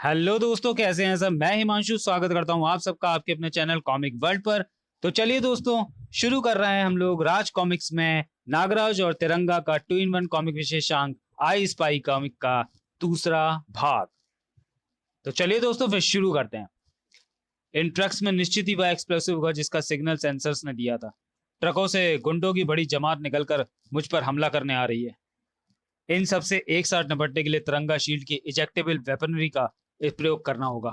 Hello दोस्तों, कैसे हैं सब। मैं हिमांशु स्वागत करता हूं आप सबका आपके अपने चैनल कॉमिक वर्ल्ड पर। तो चलिए दोस्तों, शुरू कर रहे हैं हम लोग राज कॉमिक्स में नागराज और तिरंगा का 2-in-1 कॉमिक विशेषांक आई स्पाई कॉमिक का दूसरा भाग। तो चलिए दोस्तों फिर शुरू करते हैं। इन ट्रक्स में निश्चित ही वह एक्सप्लोसिव होगा जिसका सिग्नल सेंसर्स ने दिया था। ट्रकों से गुंडों की बड़ी जमात निकलकर मुझ पर हमला करने आ रही है। इन सब से एक साथ निपटने के लिए तिरंगा शील्ड की इजेक्टेबल वेपनरी का प्रयोग करना होगा।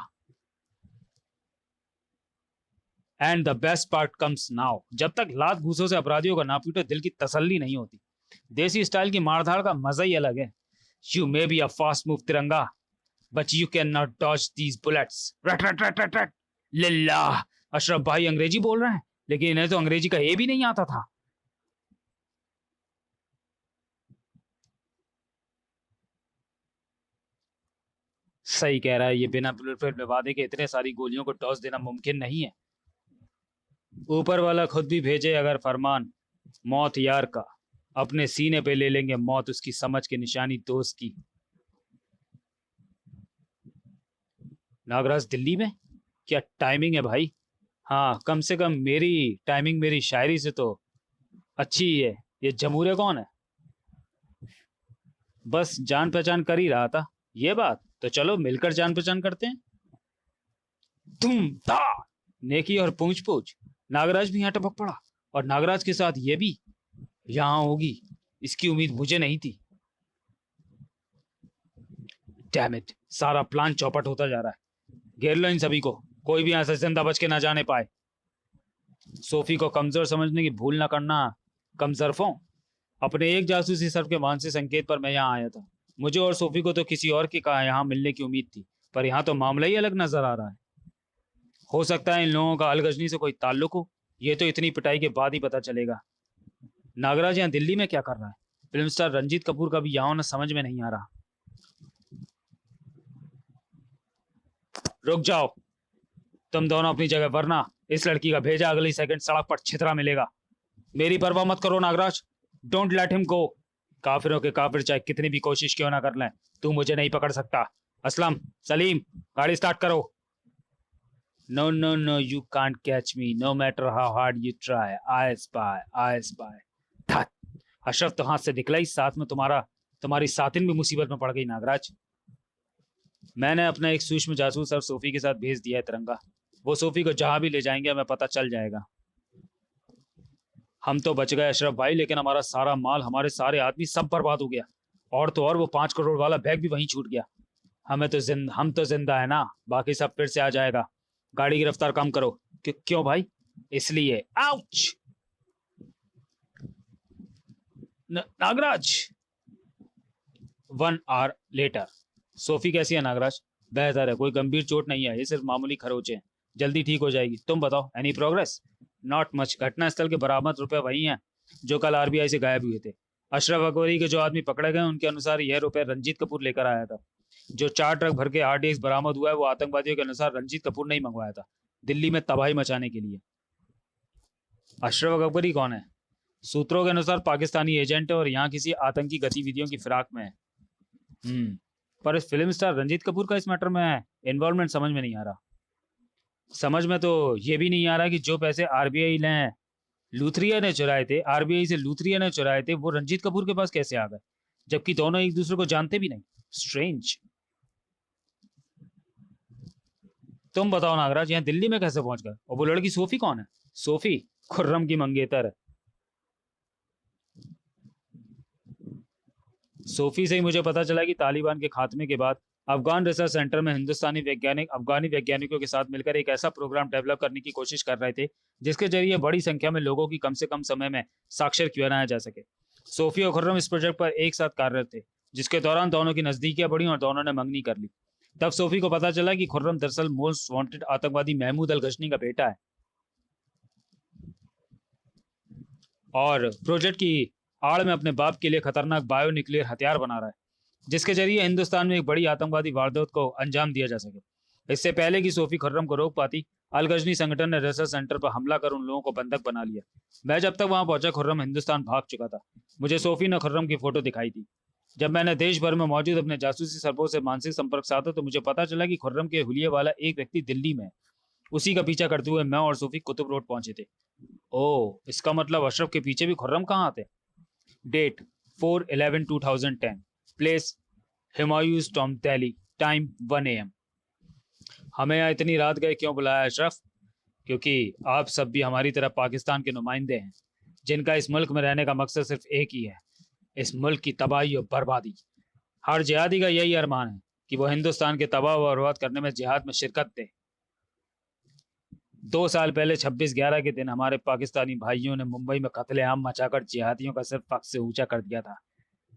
And the best part comes now. जब तक लात घूसों से अपराधियों का ना पीटो दिल की तसल्ली नहीं होती। देसी स्टाइल की मारधाड़ का मजा ही अलग है। You may be a fast move Tiranga, but you can not dodge these bullets. रट रट रट रट रट। लिल्ला, अशरफ भाई अंग्रेजी बोल रहे हैं, लेकिन इन्हें तो अंग्रेजी का ए भी नहीं आता था। सही कह रहा है, ये बिना बुलेट में वादे के इतने सारी गोलियों को टॉस देना मुमकिन नहीं है। ऊपर वाला खुद भी भेजे अगर फरमान, मौत यार का अपने सीने पे ले लेंगे मौत उसकी समझ के निशानी दोस्त की। नागराज दिल्ली में? क्या टाइमिंग है भाई। हाँ, कम से कम मेरी टाइमिंग मेरी शायरी से तो अच्छी ही है। ये जमूरे कौन है? बस जान पहचान कर ही रहा था। ये बात तो चलो मिलकर जान पहचान करते हैं। तुम ता नेकी और पूछ पूछ। नागराज भी यहाँ टपक पड़ा, और नागराज के साथ ये भी यहाँ होगी, इसकी उम्मीद मुझे नहीं थी। डैम इट, सारा प्लान चौपट होता जा रहा है। घेर लो इन सभी को, कोई भी यहाँ से जिंदा बच के ना जाने पाए। सोफी को कमजोर समझने की भूल ना करना कमजरफों। अपने एक जासूसी सर्व के मानसिक संकेत पर मैं यहाँ आया था। मुझे और सोफी को तो किसी और के कहा यहाँ मिलने की उम्मीद थी, पर यहाँ तो मामला ही अलग नजर आ रहा है। हो सकता है इन लोगों का अलगजनी से कोई ताल्लुक हो। ये तो इतनी पिटाई के बाद ही पता चलेगा। नागराज यहाँ दिल्ली में क्या कर रहा है? फिल्म स्टार रंजीत कपूर का भी यहाँ होना समझ में नहीं आ रहा। रुक जाओ तुम दोनों अपनी जगह, वरना इस लड़की का भेजा अगली सेकंड सड़क पर छितरा मिलेगा। मेरी परवाह मत करो Nagraj, don't let him go. काफिरों के काफिर चाहे कितनी भी कोशिश क्यों ना कर लें, तू मुझे नहीं पकड़ सकता। असलम, सलीम, गाड़ी स्टार्ट करो। No no no, you can't catch me no matter how hard you try. I spy, I spy. Ashraf तो हाथ से निकला ही, साथ में तुम्हारी सातिन भी मुसीबत में पड़ गई नागराज। मैंने अपना एक सूक्ष्म जासूस अब सोफी के साथ भेज दिया है तिरंगा। वो सोफी को जहां भी ले जाएंगे हमें पता चल जाएगा। हम तो बच गए अशरफ भाई, लेकिन हमारा सारा माल, हमारे सारे आदमी सब बर्बाद हो गया। और तो और वो 5 करोड़ वाला बैग भी वहीं छूट गया। हम तो जिंदा है ना, बाकी सब फिर से आ जाएगा। गाड़ी की रफ्तार कम करो। क्यों भाई? इसलिए। Ouch! Nagraj. 1 hour later. Sophie कैसी है नागराज? बेहतर है, कोई गंभीर चोट नहीं है, ये सिर्फ मामूली खरोचे हैं, जल्दी ठीक हो जाएगी। तुम बताओ, एनी प्रोग्रेस? Not much. घटनास्थल के बरामद रुपए वही हैं जो कल आरबीआई से गायब हुए थे। अशरफ अकबरी के जो आदमी पकड़े गए उनके अनुसार यह रुपए रंजीत कपूर लेकर आया था। जो 4 ट्रक भर के आरडीएक्स बरामद हुआ है वो आतंकवादियों के अनुसार रंजीत कपूर ने ही मंगवाया था, दिल्ली में तबाही मचाने के लिए। अशरफ अकबरी कौन है? सूत्रों के अनुसार पाकिस्तानी एजेंट है और यहाँ किसी आतंकी गतिविधियों की फिराक में है। पर इस फिल्म स्टार रंजीत कपूर का इस मैटर में इन्वॉल्वमेंट समझ में नहीं आ रहा। समझ में तो ये भी नहीं आ रहा कि जो पैसे आरबीआई ने लूथरिया ने चुराए थे, आरबीआई से लूथरिया ने चुराए थे, वो रंजीत कपूर के पास कैसे आ गए, जबकि दोनों एक दूसरे को जानते भी नहीं। स्ट्रेंज। तुम बताओ नागराज, यहाँ दिल्ली में कैसे पहुंच गए? और वो लड़की सोफी कौन है? सोफी खुर्रम की मंगेतर है। सोफी से ही मुझे पता चला कि तालिबान के खात्मे के बाद अफगान रिसर्च सेंटर में हिंदुस्तानी वैज्ञानिक अफगानी वैज्ञानिकों के साथ मिलकर एक ऐसा प्रोग्राम डेवलप करने की कोशिश कर रहे थे जिसके जरिए बड़ी संख्या में लोगों की कम से कम समय में साक्षर किया बनाया जा सके। सोफी और खुर्रम इस प्रोजेक्ट पर एक साथ कार्यरत थे, जिसके दौरान दोनों की नजदीकियां बढ़ी और दोनों ने मंगनी कर ली। तब सोफी को पता चला कि खुर्रम दरअसल मोस्ट वांटेड आतंकवादी महमूद अल गजनी का बेटा है, और प्रोजेक्ट की आड़ में अपने बाप के लिए खतरनाक बायो न्यूक्लियर हथियार बना रहा है, जिसके जरिए हिंदुस्तान में एक बड़ी आतंकवादी वारदात को अंजाम दिया जा सके। इससे पहले कि सोफी खुर्रम को रोक पाती, अल गजनी संगठन ने रिसर्च सेंटर पर हमला कर उन लोगों को बंधक बना लिया। मैं जब तक वहां पहुंचा खुर्रम हिंदुस्तान भाग चुका था। मुझे सोफी ने खुर्रम की फोटो दिखाई थी। जब मैंने देश भर में मौजूद अपने जासूसी सरबों से मानसिक संपर्क साधा तो मुझे पता चला कि खुर्रम के हुलिये वाला एक व्यक्ति दिल्ली में है। उसी का पीछा करते हुए मैं और सूफी कुतुब रोड पहुंचे थे। ओह, इसका मतलब अशरफ के पीछे भी खुर्रम कहाँ आते? Date 4/11/2010, place Humayun's tomb Delhi, time 1 AM। हमें यहाँ इतनी रात गए क्यों बुलाया अशरफ? क्योंकि आप सब भी हमारी तरह पाकिस्तान के नुमाइंदे हैं, जिनका इस मुल्क में रहने का मकसद सिर्फ एक ही है, इस मुल्क की तबाही और बर्बादी। हर जिहादी का यही अरमान है कि वो हिंदुस्तान के तबाह व बर्बाद करने में जिहाद में शिरकत दे। 2 साल पहले 26/11 के दिन हमारे पाकिस्तानी भाइयों ने मुंबई में कत्लेआम मचाकर जिहादियों का सिर्फ फक से ऊंचा कर दिया था।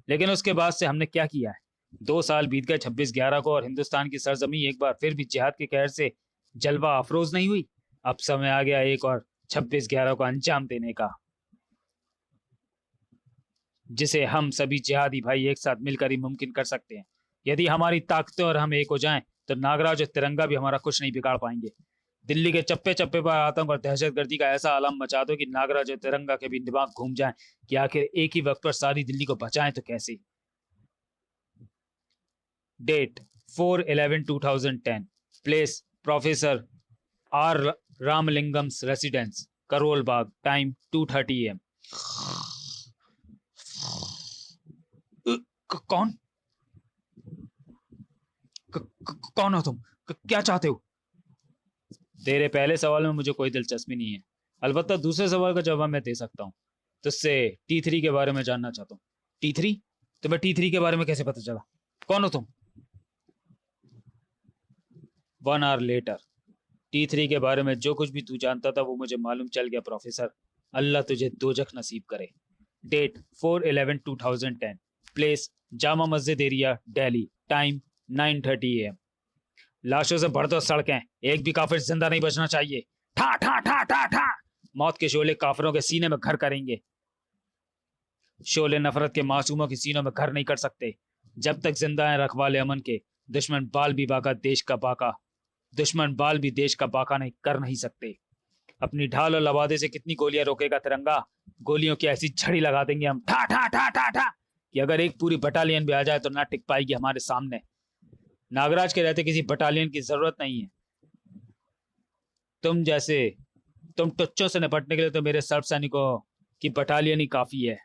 लेकिन उसके बाद से हमने क्या किया है? 2 साल बीत गए 26/11 को और हिंदुस्तान की सरजमी एक बार फिर भी जिहाद के कहर से जलवा अफरोज नहीं हुई। अब समय आ गया एक और 26/11 को अंजाम देने का, जिसे हम सभी जिहादी भाई एक साथ मिलकर ही मुमकिन कर सकते हैं। यदि हमारी ताकतें और हम एक हो जाएं तो नागराज और तिरंगा भी हमारा कुछ नहीं बिगाड़ पाएंगे। दिल्ली के चप्पे चप्पे पर आतंक और दहशतगर्दी का ऐसा आलम मचा दो कि नागराज और तिरंगा के भी दिमाग घूम जाएं कि आखिर एक ही वक्त पर सारी दिल्ली को बचाएं तो कैसे। Date 4/11/2010, place professor R Ramalingam's residence, Karol Bagh, time 2:30 AM। कौन कौन हो तुम? क्या चाहते हो? तेरे पहले सवाल में मुझे कोई दिलचस्पी नहीं है, अलबत्ता दूसरे सवाल का जवाब मैं दे सकता हूँ। तुझसे T3 के बारे में जानना चाहता हूँ। T3? तुम्हें T3 के बारे में कैसे पता चला? कौन हो तुम? 1 hour later, T3 के बारे में जो कुछ भी तू जानता था वो मुझे मालूम चल गया प्रोफेसर। अल्लाह तुझे दोजख नसीब करे। Date 4/11/2010, place Jama Masjid area, Delhi, time 9:30 AM। लाशों से भर दो सड़कें, एक भी काफिर जिंदा नहीं बचना चाहिए। ठा ठा ठा ठा ठा, मौत के शोले काफिरों के सीने में घर करेंगे। शोले नफरत के मासूमों के सीनों में घर नहीं कर सकते। जब तक जिंदा है रखवाले अमन के, दुश्मन बाल भी बाका देश का बाका, दुश्मन बाल भी देश का बाका नहीं कर नहीं सकते। अपनी ढाल और लवादे से कितनी गोलियां रोकेगा तिरंगा? गोलियों की ऐसी झड़ी लगा देंगे हम, ठा ठा ठा ठा ठा, कि अगर एक पूरी बटालियन भी आ जाए तो ना टिक पाएगी हमारे सामने। नागराज के रहते किसी बटालियन की जरूरत नहीं है। तुम टुच्चों से निपटने के लिए तो मेरे सर्व सैनिकों की बटालियन ही काफी है।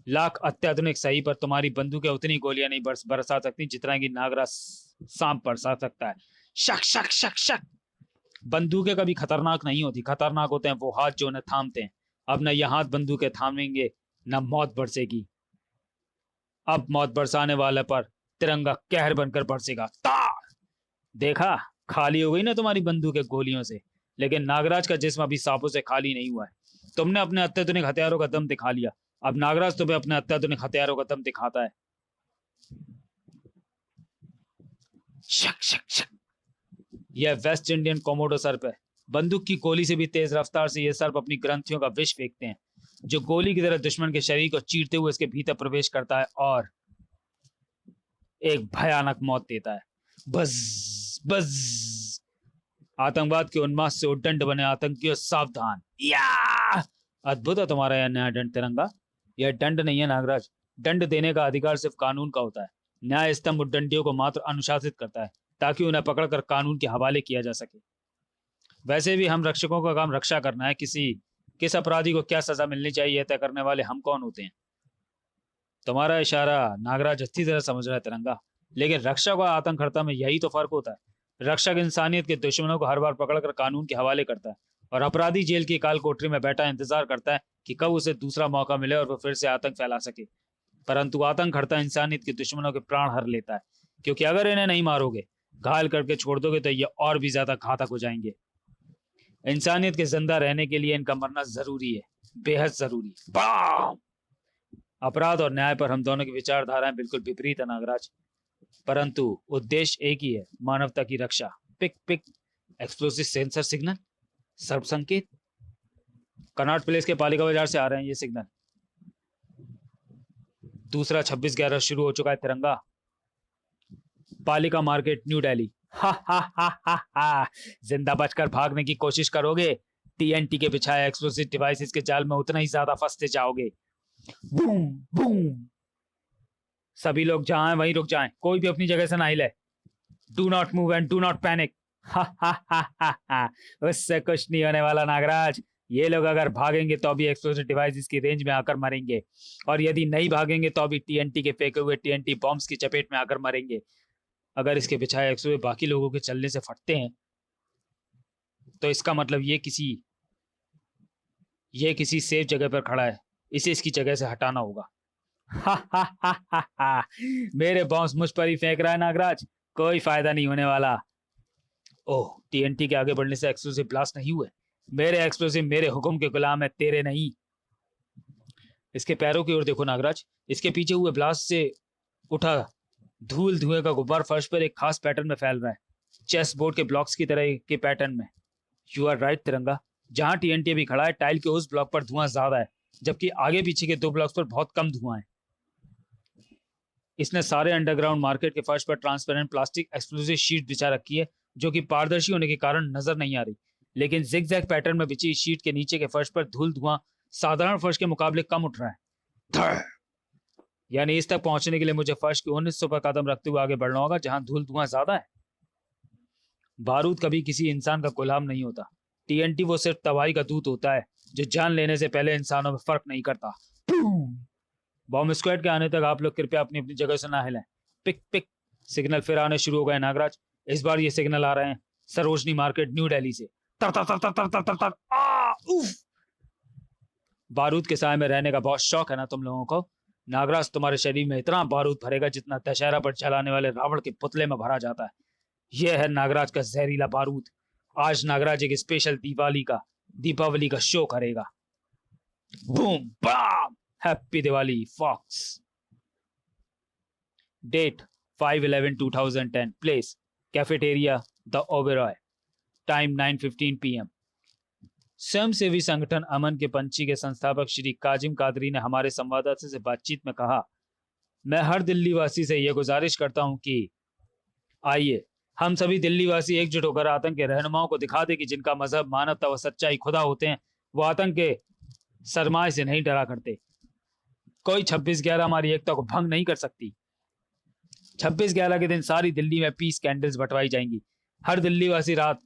लाख अत्याधुनिक सही पर तुम्हारी बंदूकें उतनी गोलियां नहीं बरसा सकती जितना कि नागराज सांप बरसा सकता है। शक शक शक शक। बंदूकें कभी खतरनाक नहीं होती, खतरनाक होते हैं वो हाथ जो उन्हें थामते हैं। अब न ये हाथ बंदूकें थामेंगे न मौत बरसेगी। अब मौत बरसाने वाले पर तिरंगा कहर बनकर बरसेगा। देखा, खाली हो गई ना तुम्हारी बंदूकें गोलियों से, लेकिन नागराज का जिस्म अभी सांपों से खाली नहीं हुआ है। तुमने अपने अत्याधुनिक हथियारों का दम दिखा लिया, अब नागराज तुम्हें अपने अत्याधुनिक हथियारों का दम दिखाता है। शक शक शक। यह वेस्ट इंडियन कोमोडो सर्प है। बंदूक की गोली से भी तेज रफ्तार से यह सर्प अपनी ग्रंथियों का विष फेंकते हैं, जो गोली की तरह दुश्मन के शरीर को चीरते हुए इसके भीतर प्रवेश करता है और एक भयानक मौत देता है। बज बज। आतंकवाद के उन्माद से उद्दंड बने आतंकियों सावधान। या अद्भुत है तुम्हारा यह नया दंड तिरंगा। यह दंड नहीं है नागराज, दंड देने का अधिकार सिर्फ कानून का होता है। न्याय स्तंभ उद्दंडियों को मात्र अनुशासित करता है ताकि उन्हें पकड़कर कानून के हवाले किया जा सके। वैसे भी हम रक्षकों का काम रक्षा करना है। किस अपराधी को क्या सजा मिलनी चाहिए तय करने वाले हम कौन होते हैं? तुम्हारा इशारा नागराज अच्छी तरह समझ रहा है तिरंगा, लेकिन रक्षक और आतंककर्ता में यही तो फर्क होता है। रक्षक इंसानियत के दुश्मनों को हर बार पकड़कर कानून के हवाले करता है और अपराधी जेल की काल कोठरी में बैठा इंतजार करता है कि कब उसे दूसरा मौका मिले और वो फिर से आतंक फैला सके। परंतु आतंककर्ता इंसानियत के दुश्मनों के प्राण हर लेता है, क्योंकि अगर इन्हें नहीं मारोगे, घायल करके छोड़ दोगे तो ये और भी ज्यादा घातक हो जाएंगे। इंसानियत के जिंदा रहने के लिए इनका मरना जरूरी है, बेहद जरूरी। अपराध और न्याय पर हम दोनों की विचारधाराएं बिल्कुल विपरीत है नागराज, परंतु उद्देश्य एक ही है, मानवता की रक्षा। Pick pick, explosive sensor signal, सर्प संकेत। कनॉट प्लेस के पालिका बाजार से आ रहे हैं ये सिग्नल। दूसरा 26/11 शुरू हो चुका है तिरंगा। पालिका मार्केट, न्यू दिल्ली। हा हा हा हा हा, जिंदा बचकर भागने की कोशिश करोगे, TNT के बिछाए एक्सप्लोसिव डिवाइसेस के जाल में उतना ही ज्यादा फंसते जाओगे। Boom boom. सभी लोग जहां हैं वहीं रुक जाएं, कोई भी अपनी जगह से ना हिले। Do not move and do not panic. हा हा हा हा हा। उससे कुछ नहीं होने वाला नागराज। ये लोग अगर भागेंगे तो भी एक्सप्लोसिव डिवाइसेस की रेंज में आकर मरेंगे, और यदि नहीं भागेंगे तो भी टीएनटी के फेंके हुए टीएनटी बॉम्ब्स की चपेट में आकर मरेंगे। अगर इसके पिछाए एक्सप्लोसिव बाकी लोगों के चलने से फटते हैं तो इसका मतलब ये किसी सेफ जगह पर खड़ा है, इसे इसकी जगह से हटाना होगा। हा हा हा हा हा। मेरे बॉम्ब्स मुझ पर ही फेंक रहा है नागराज, कोई फायदा नहीं होने वाला। ओह, टीएनटी के आगे बढ़ने से एक्सप्लोसिव ब्लास्ट नहीं हुए। मेरे एक्सप्लोसिव मेरे हुक्म के गुलाम है, तेरे नहीं। इसके पैरों की ओर देखो नागराज, इसके पीछे हुए ब्लास्ट से उठा धूल धुएं का गुब्बार फर्श पर एक खास पैटर्न में फैल रहा है, चेस बोर्ड के ब्लॉक्स की तरह के पैटर्न में। यू आर राइट तिरंगा, जहां टीएनटी अभी खड़ा है टाइल के उस ब्लॉक पर धुआं ज्यादा है, जबकि आगे पीछे के दो ब्लॉक्स पर बहुत कम धुआं है। इसने सारे अंडरग्राउंड मार्केट के फर्श पर ट्रांसपेरेंट प्लास्टिक एक्सप्लोसिव शीट बिछा रखी है, जो कि पारदर्शी होने के कारण नजर नहीं आ रही, लेकिन जिगजैग पैटर्न में बिछी शीट के नीचे के फर्श पर धूल धुआं साधारण फर्श के मुकाबले कम उठ रहा है। यानी इस तक पहुंचने के लिए मुझे फर्श के 1900 पर कदम रखते हुए आगे बढ़ना होगा, जहां धूल धुआं ज्यादा है। बारूद कभी किसी इंसान का गुलाम नहीं होता। टीएनटी वो सिर्फ तबाही का दूत होता है, जो जान लेने से पहले इंसानों में फर्क नहीं करता। बॉम्ब स्क्वाड के आने तक आप लोग कृपया अपनी अपनी जगह से ना हिलें। Pick pick. सिग्नल फिर आने शुरू हो गए नागराज। इस बार ये सिग्नल आ रहे हैं सरोजनी मार्केट, न्यू दिल्ली से। तर तर तर तर तर तर तर तर। उफ। बारूद के साए में रहने का बहुत शौक है ना तुम लोगों को। नागराज, तुम्हारे शरीर में इतना बारूद भरेगा जितना दशहरा पर जलाने वाले रावण के पुतले में भरा जाता है। यह है नागराज का जहरीला बारूद। आज नागराज एक स्पेशल दीपावली का शो करेगा। Boom bomb. Happy Diwali folks. Date 5/11/2010। Place cafeteria the Oberoi. Time 9:15 PM। स्वयंसेवी संगठन अमन के पंछी के संस्थापक श्री काजिम कादरी ने हमारे संवाददाता से बातचीत में कहा, मैं हर दिल्ली वासी से यह गुजारिश करता हूं कि आइए हम सभी दिल्ली वासी एकजुट होकर आतंक के रहनुमाओं को दिखा दे कि जिनका मजहब, मानवता व सच्चाई खुदा होते हैं, वो आतंक के सरमाए से नहीं डरा करते। कोई 26/11 हमारी एकता को भंग नहीं कर सकती। 26/11 के दिन सारी दिल्ली में पीस कैंडल्स बंटवाई जाएंगी। हर दिल्ली वासी रात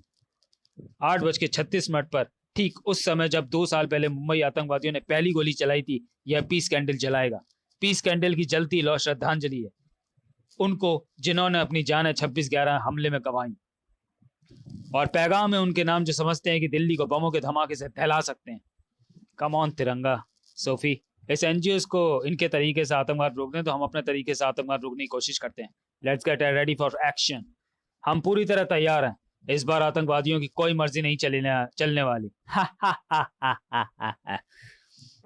8:36 पर, ठीक उस समय जब 2 साल पहले मुंबई आतंकवादियों ने पहली गोली चलाई थी, यह पीस कैंडल जलाएगा। पीस कैंडल की जलती लौ श्रद्धांजलि है उनको जिन्होंने अपनी जानें 26/11 हमले में गंवाई, और पैगाम है उनके नाम जो समझते हैं कि दिल्ली को बमों के धमाके से दहला सकते हैं। कम ऑन तिरंगा। सोफी, इस एनजीओ को इनके तरीके से आतंकवाद रोकने तो हम अपने तरीके से आतंकवाद रोकने की कोशिश करते हैं। Let's get ready for action. हम पूरी तरह तैयार हैं। इस बार आतंकवादियों की कोई मर्जी नहीं चलने वाली।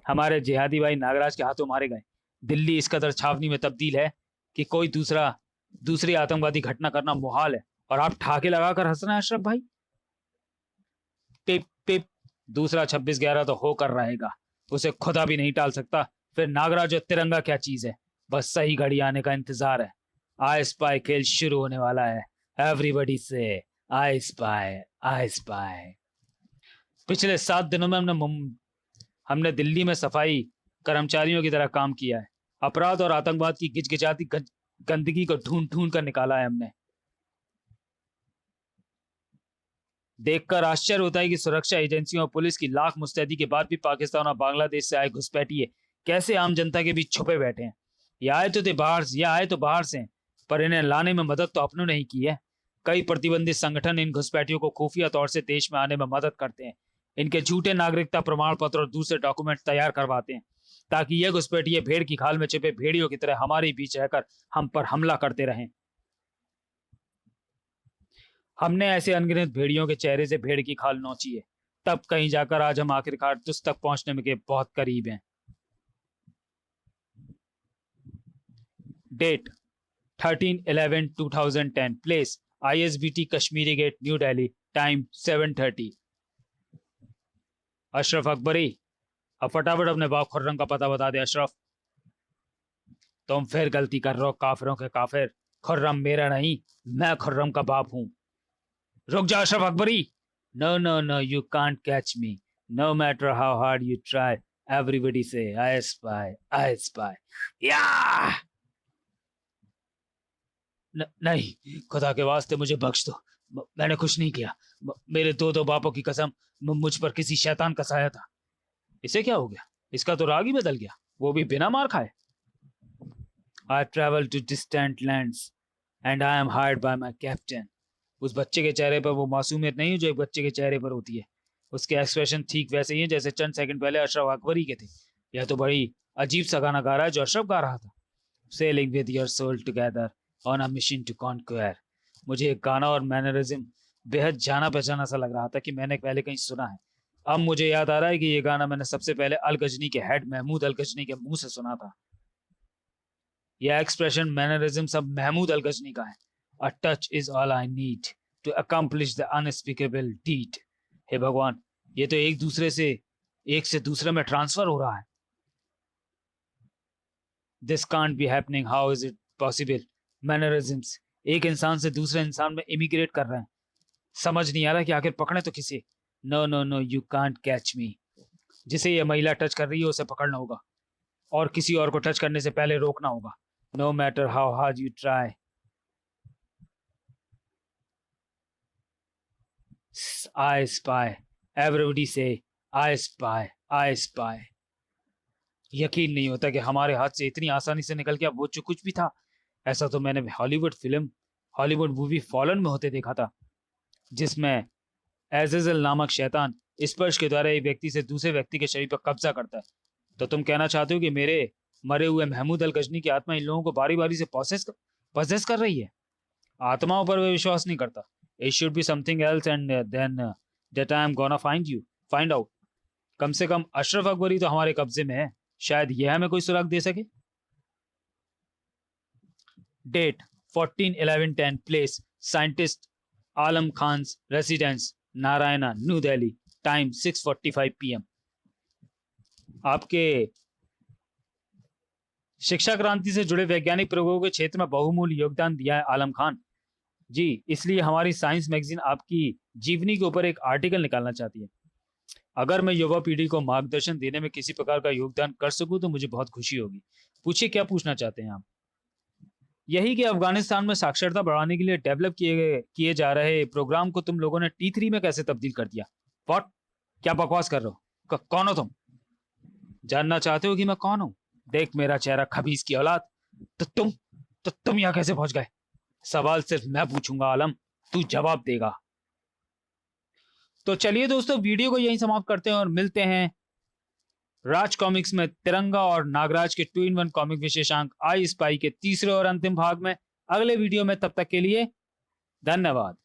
हमारे जिहादी भाई नागराज के हाथों मारे गए। दिल्ली इस कदर छावनी में तब्दील है कि कोई दूसरी आतंकवादी घटना करना मुहाल है, और आप ठाके लगाकर हंस रहे हैं अशरफ भाई। पिप पिप। दूसरा 26/11 तो होकर रहेगा, उसे खुदा भी नहीं टाल सकता। फिर नागराज और तिरंगा क्या चीज है, बस सही घड़ी आने का इंतजार है। आई स्पाई खेल शुरू होने वाला है। एवरीबॉडी से आई स्पाई आई स्पाई। पिछले 7 दिनों में हमने दिल्ली में सफाई कर्मचारियों की तरह काम किया है। अपराध और आतंकवाद की गिचगिचाती गंदगी को ढूंढ ढूंढ कर निकाला है हमने। देखकर आश्चर्य होता है कि सुरक्षा एजेंसियों और पुलिस की लाख मुस्तैदी के बाद भी पाकिस्तान और बांग्लादेश से आए घुसपैठिए कैसे आम जनता के बीच छुपे बैठे हैं। ये आए तो बाहर से, पर इन्हें लाने में मदद तो अपनों ने ही की है। कई प्रतिबंधित संगठन इन घुसपैठियों को खुफिया तौर से देश में आने में मदद करते हैं। इनके झूठे नागरिकता प्रमाण पत्र और दूसरे डॉक्यूमेंट तैयार करवाते हैं, ताकि ये घुसपैठिए भेड़ की खाल में छिपे भेड़ियों की तरह हमारे बीच रहकर हम पर हमला करते रहें। हमने ऐसे अनगिनत भेड़ियों के चेहरे से भेड़ की खाल नोची है, तब कहीं जाकर आज हम आखिरकार तुझ तक पहुंचने के बहुत करीब हैं। Date 13/11/2010। Place ISBT Kashmiri gate, new Delhi. Time 7:30। Ashraf Akbari, अब फटाफट अपने बाप खुर्रम का पता बता दे। अशरफ, तुम फिर गलती कर रहे हो काफिरों के काफिर। खुर्रम मेरा नहीं, मैं खुर्रम का बाप हूं। रुक जा Ashraf Akbari. No no no, you can't catch me, no matter how hard you try. Everybody से आई स्पाई आई स्पाई। या नहीं, खुदा के वास्ते मुझे बख्श दो। मैंने कुछ नहीं किया। मेरे दो बापों की कसम, मुझ पर किसी शैतान का साया था। इसे क्या हो गया? इसका तो राग ही बदल गया, वो भी बिना मार खाए। I travel to distant lands and I am hired by my captain. उस बच्चे के चेहरे पर वो मासूमियत नहीं जो एक बच्चे के चेहरे पर होती है। उसके एक्सप्रेशन ठीक वैसे ही है जैसे चंद सेकंड पहले अशरफ अकबरी के थे। यह तो बड़ी अजीब सा गाना गा रहा है जो अशरफ गा रहा था। Sailing with your soul together on a mission to conquer. मुझे एक गाना और मैनरिज्म बेहद जाना पहचाना सा लग रहा था कि मैंने पहले कहीं सुना है। अब मुझे याद आ रहा है कि ये गाना मैंने सबसे पहले अल गजनी के हेड महमूद अल गजनी के मुंह से सुना था। यह एक्सप्रेशन मैनरिज्म सब महमूद अल गजनी का है। A touch is all I need to accomplish the unspeakable deed. हे भगवान, ये तो एक से दूसरे में ट्रांसफर हो रहा है। This can't be happening, how is it possible? Mannerisms एक इंसान से दूसरे इंसान में इमिग्रेट कर रहे हैं। समझ नहीं आ रहा कि आखिर पकड़े तो किसे। No no no, you can't catch me. जिसे ये महिला टच कर रही है उसे पकड़ना होगा और किसी और को टच करने से पहले रोकना होगा। No matter how hard you try. I spy, everybody से आई स्पाई आई स्पाई। यकीन नहीं होता कि हमारे हाथ से इतनी आसानी से निकल गया वो जो कुछ भी था। ऐसा तो मैंने हॉलीवुड मूवी फॉलन में होते देखा था, जिसमें एज़ेज़ल नामक शैतान स्पर्श के द्वारा एक व्यक्ति से दूसरे व्यक्ति के शरीर पर कब्जा करता है। तो तुम कहना चाहते हो कि मेरे मरे हुए महमूद अल गजनी की आत्मा इन लोगों को बारी बारी से पॉसेस कर रही है? आत्माओं पर वे विश्वास नहीं करता। It should be something else and then that I am gonna find out. कम से कम अशरफ अकबरी तो हमारे कब्जे में है, शायद यह हमें कोई सुराग दे सके। Date 14/11/10, place scientist Alam Khan's residence, Naraina, New Delhi, time 6:45 PM। आपके शिक्षा क्रांति से जुड़े वैज्ञानिक प्रयोगों के क्षेत्र में बहुमूल्य योगदान दिया है आलम खान जी, इसलिए हमारी साइंस मैगजीन आपकी जीवनी के ऊपर एक आर्टिकल निकालना चाहती है। अगर मैं युवा पीढ़ी को मार्गदर्शन देने में किसी प्रकार का योगदान कर सकूं तो मुझे बहुत खुशी होगी। पूछिए, क्या पूछना चाहते हैं आप? यही कि अफगानिस्तान में साक्षरता बढ़ाने के लिए डेवलप किए जा रहे प्रोग्राम को तुम लोगों ने T3 में कैसे तब्दील कर दिया? व्हाट? क्या बकवास कर रहे हो? कौन हो तुम? जानना चाहते हो कि मैं कौन हूं? देख मेरा चेहरा, खबीस की औलाद। तो तुम यहाँ कैसे पहुंच गए? सवाल सिर्फ मैं पूछूंगा आलम, तू जवाब देगा। तो चलिए दोस्तों, वीडियो को यहीं समाप्त करते हैं और मिलते हैं राज कॉमिक्स में तिरंगा और नागराज के 2-in-1 कॉमिक विशेषांक आई स्पाई के तीसरे और अंतिम भाग में अगले वीडियो में। तब तक के लिए धन्यवाद।